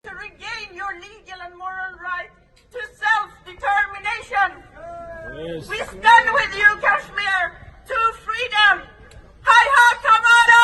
to regain your legal and moral right to self-determination. Yes. We stand with you, Kashmir, to freedom. Hi-ha, Kamara!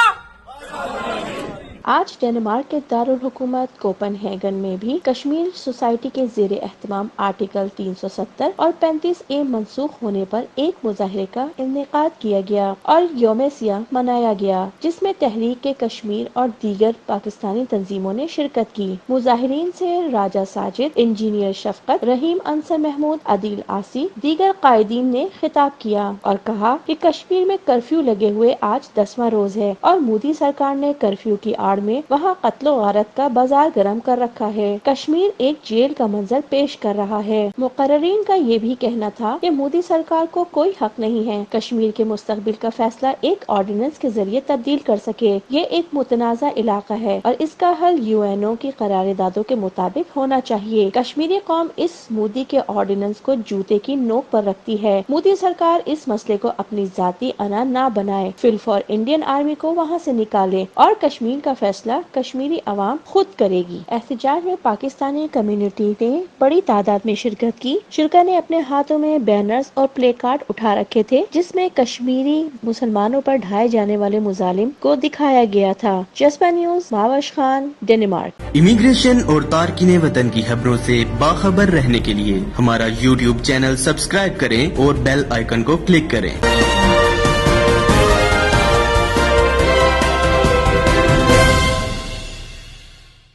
آج Denmark کے دارالحکومت coupon ہیگن میں بھی Kashmir society کے زیر اہتمام آرٹیکل 370 اور 35A منسوخ ہونے پر ایک مظاہرے کا انعقاد کیا گیا اور یوم سیاہ منایا گیا، جس میں تحریک کشمیر اور دیگر پاکستانی تنظیموں نے شرکت کی۔ مظاہرین سے راجہ ساجد، انجینئر شفقت، رحیم انصر محمود، عدیل آسی، دیگر قائدین نے خطاب کیا اور کہا کہ کشمیر میں کرفیو لگے ہوئے آج 10واں روز ہے اور مودی سرکار نے کرفیو کی آڑ میں وہاں قتل و غارت کا بازار گرم کر رکھا ہے۔ کشمیر ایک جیل کا منظر پیش کر رہا ہے۔ مقررین کا یہ بھی کہنا تھا کہ مودی سرکار کو کوئی حق نہیں ہے کشمیر کے مستقبل کا فیصلہ ایک آرڈیننس کے ذریعے تبدیل کر سکے۔ یہ ایک متنازع علاقہ ہے اور اس کا حل UN کی قراردادوں کے مطابق ہونا چاہیے۔ کشمیری قوم اس مودی کے آرڈیننس کو جوتے کی نوک پر رکھتی ہے۔ مودی سرکار اس مسئلے کو اپنی ذاتی انا نہ بنائے، فل فار انڈین آرمی کو وہاں سے نکالے اور کشمیر کا فیصلہ کشمیری عوام خود کرے گی۔ احتجاج میں پاکستانی کمیونٹی نے بڑی تعداد میں شرکت کی۔ شرکا نے اپنے ہاتھوں میں بینرز اور پلے کارڈ اٹھا رکھے تھے جس میں کشمیری مسلمانوں پر ڈھائے جانے والے مظالم کو دکھایا گیا تھا۔ جذبہ نیوز، ماوش خان، ڈنمارک۔ امیگریشن اور تارکین وطن کی خبروں سے باخبر رہنے کے لیے ہمارا YouTube چینل سبسکرائب کریں اور بیل آئیکن کو کلک کریں۔